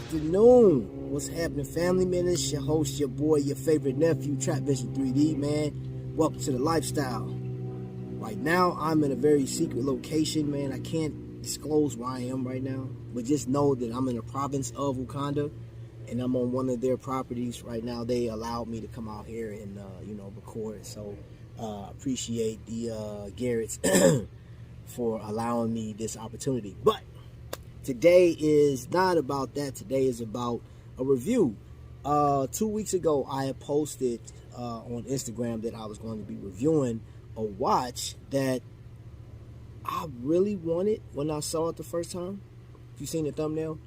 afternoon. What's happening, family man? It's your host, your boy, your favorite nephew, Trap Vision 3D, man. Welcome to the lifestyle. Right now, I'm in a very secret location, man. I can't disclose where I am right now, but just know that I'm in the province of Wakanda, and I'm on one of their properties right now. They allowed me to come out here and, record. So, appreciate the Garrett's for allowing me this opportunity. But today is not about that. Today is about a review. 2 weeks ago, I had posted on Instagram that I was going to be reviewing a watch that I really wanted when I saw it the first time. If you've seen the thumbnail.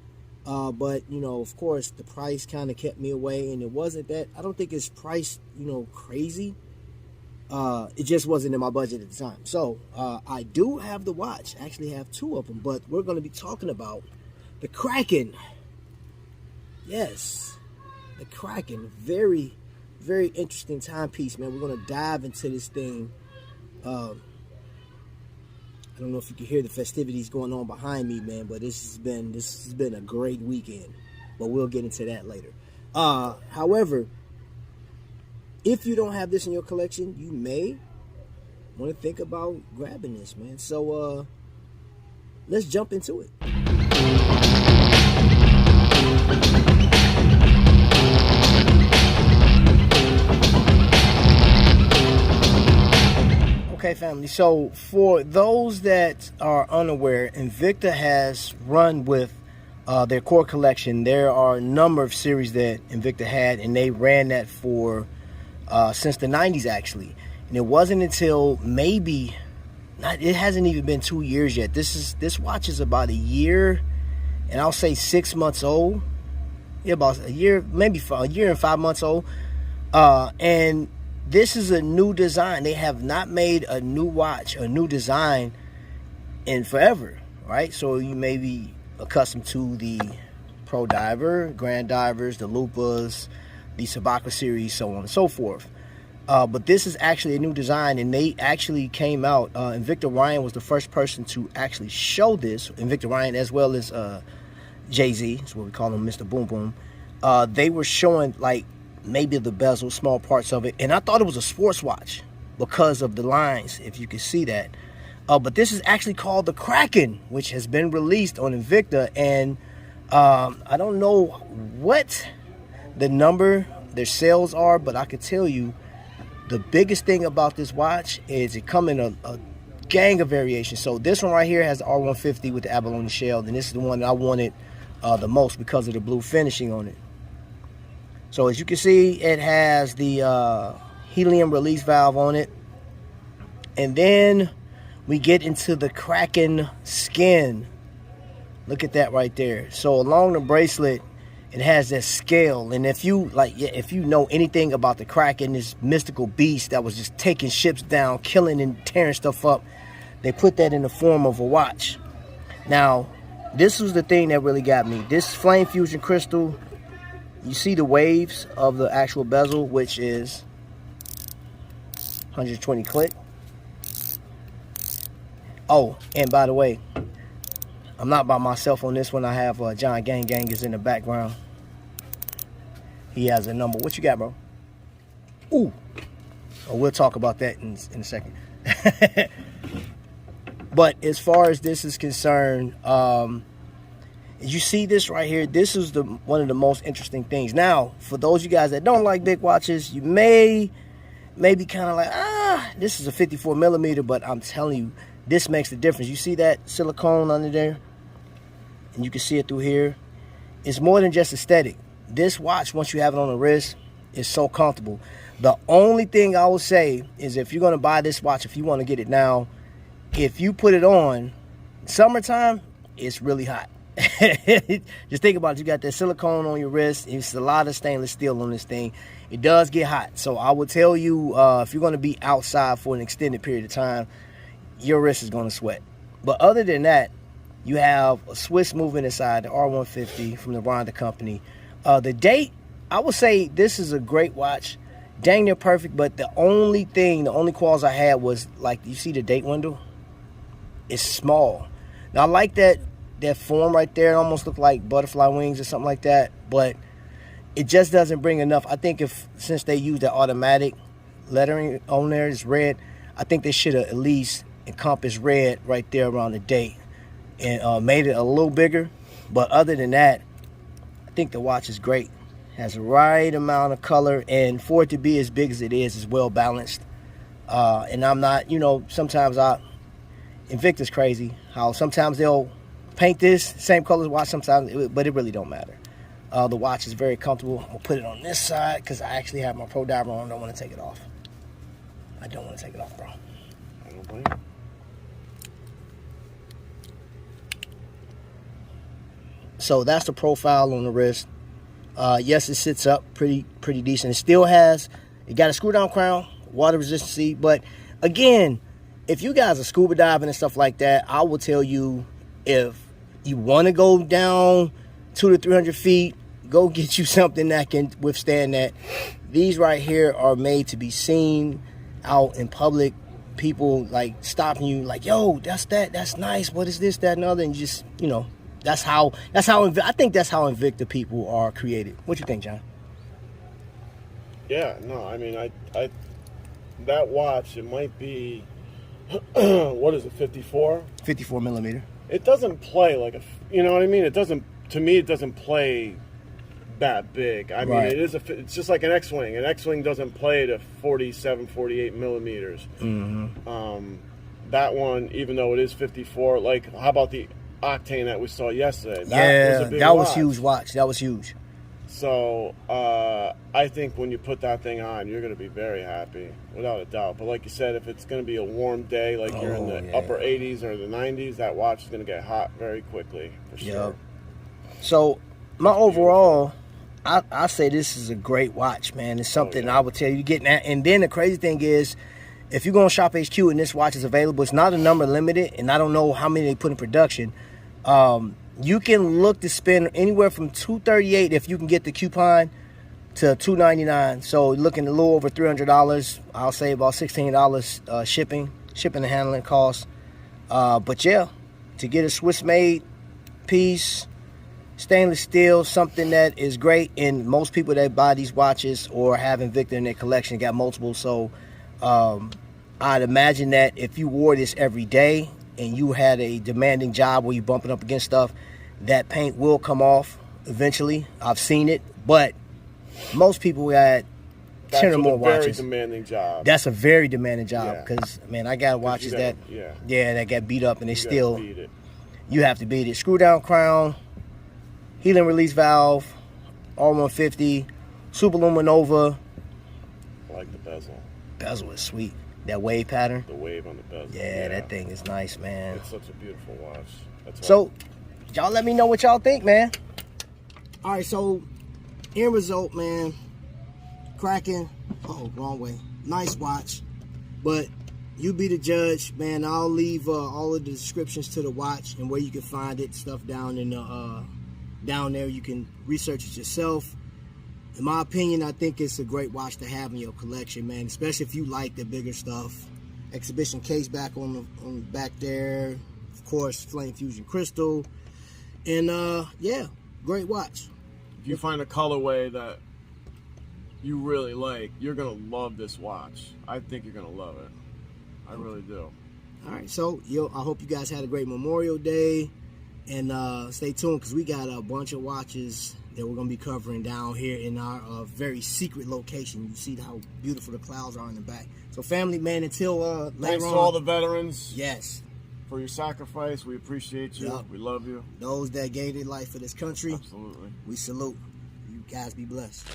But, of course, the price kind of kept me away. And it wasn't that. I don't think it's priced, crazy. It just wasn't in my budget at the time. So, I do have the watch. I actually have two of them. But we're going to be talking about the Kraken. Yes, the Kraken. Very, very interesting timepiece, man. We're going to dive into this thing. I don't know if you can hear the festivities going on behind me, man, but this has been a great weekend. But we'll get into that later. However, if you don't have this in your collection, you may want to think about grabbing this, man. So let's jump into it. Okay, family, so for those that are unaware, Invicta has run with their core collection. There are a number of series that Invicta had, and they ran that for since the 90s, actually. And it wasn't until it hasn't even been 2 years yet. This watch is about a year, and I'll say 6 months old. Yeah, about a year, maybe a year and 5 months old. And this is a new design. They have not made a new watch, a new design in forever, right? So you may be accustomed to the Pro Diver, Grand Divers, the Lupas, the Sabaka series, so on and so forth. But this is actually a new design, and they actually came out. Invicta Ryan was the first person to actually show this. Invicta Ryan, as well as Jay-Z, that's what we call him, Mr. Boom Boom. They were showing, like, maybe the bezel, small parts of it, and I thought it was a sports watch because of the lines, if you can see that. But this is actually called the Kraken, which has been released on Invicta, and I don't know what the number their sales are, but I can tell you the biggest thing about this watch is it comes in a gang of variations. So this one right here has the R150 with the Abalone shell, and this is the one that I wanted the most because of the blue finishing on it. So as you can see, it has the helium release valve on it. And then we get into the Kraken skin. Look at that right there. So along the bracelet, it has that scale. And if you know anything about the Kraken, this mystical beast that was just taking ships down, killing and tearing stuff up, they put that in the form of a watch. Now, this was the thing that really got me. This flame fusion crystal, you see the waves of the actual bezel, which is 120 click. Oh, and by the way, I'm not by myself on this one. I have John Gang is in the background. He has a number. What you got, bro? Ooh. Oh, we'll talk about that in a second. But as far as this is concerned, you see this right here. This is one of the most interesting things. Now, for those of you guys that don't like big watches, you may be kind of like, this is a 54 millimeter, but I'm telling you, this makes the difference. You see that silicone under there? And you can see it through here. It's more than just aesthetic. This watch, once you have it on the wrist, is so comfortable. The only thing I will say is if you're going to buy this watch, if you want to get it now, if you put it on summertime, it's really hot. Just think about it. You got that silicone on your wrist. It's a lot of stainless steel on this thing. It does get hot. So I would tell you, if you're going to be outside for an extended period of time, your wrist is going to sweat. But other than that, you have a Swiss movement inside, the R150 from the Ronda company. The date, I would say this is a great watch. Dang near perfect, but the only qualms I had was, like, you see the date window? It's small. Now, I like that that form right there. It almost look like butterfly wings or something like that, but it just doesn't bring enough. I think since they use the automatic lettering on there, it's red, I think they should have at least encompassed red right there around the date and made it a little bigger. But other than that, I think the watch is great. Has the right amount of color, and for it to be as big as it is well balanced. And I'm not, sometimes Invicta's crazy how sometimes they'll paint this same color as watch sometimes, but it really don't matter. The watch is very comfortable. I'll put it on this side because I actually have my Pro Diver on. I don't want to take it off. I don't want to take it off, bro. I don't blame you. So that's the profile on the wrist. Yes, it sits up pretty decent. It got a screw down crown, water resistancy. But again, if you guys are scuba diving and stuff like that, I will tell you, if you want to go down 200 to 300 feet, go get you something that can withstand that. These right here are made to be seen out in public. People like stopping you, like, yo, that's nice. What is this, that, and other? And you just, that's how I think that's how Invicta people are created. What you think, John? Yeah, no, I mean, I that watch, it might be, what is it, 54? 54 millimeter. It doesn't play like you know what I mean? It doesn't, to me, it doesn't play that big. I mean, it's just like an X-Wing. An X-Wing doesn't play to 47, 48 millimeters. Mm-hmm. That one, even though it is 54, like, how about the Octane that we saw yesterday? That was huge watch. That was huge. So I think when you put that thing on, you're going to be very happy, without a doubt. But like you said, if it's going to be a warm day, like you're in the upper 80s or the 90s, that watch is going to get hot very quickly, for sure. So my overall, I say this is a great watch, man. It's something I would tell you to get. And then the crazy thing is, if you go on Shop HQ and this watch is available, it's not a number limited, and I don't know how many they put in production. You can look to spend anywhere from $238 if you can get the coupon to $299. So looking a little over $300. I'll say about $16 shipping and handling costs. But yeah, to get a Swiss-made piece, stainless steel, something that is great. And most people that buy these watches or have Invicta in their collection got multiple. So I'd imagine that if you wore this every day and you had a demanding job where you're bumping up against stuff, that paint will come off eventually. I've seen it, but most people got 10 or more watches. That's a very demanding job. That's a very demanding job because, man, I got watches that got beat up and they still, you have to beat it. Screw down crown, healing release valve, R150, Super Luminova. I like the bezel. Bezel is sweet. That wave pattern. The wave on the bezel. Yeah, that thing is nice, man. It's such a beautiful watch. So, y'all let me know what y'all think, man. All right, so end result, man. Kraken. Oh, wrong way. Nice watch, but you be the judge, man. I'll leave all of the descriptions to the watch and where you can find it, stuff down in the down there. You can research it yourself. In my opinion, I think it's a great watch to have in your collection, man. Especially if you like the bigger stuff. Exhibition case back on the back there. Of course, Flame Fusion Crystal. And yeah, great watch. If you find a colorway that you really like, you're gonna love this watch. I think you're gonna love it. I really do. All right, so I hope you guys had a great Memorial Day, and stay tuned because we got a bunch of watches that we're going to be covering down here in our very secret location. You see how beautiful the clouds are in the back. So family, man, until later on. Thanks to all the veterans. Yes. For your sacrifice. We appreciate you. Yep. We love you. Those that gave their life for this country. Absolutely. We salute. You guys be blessed.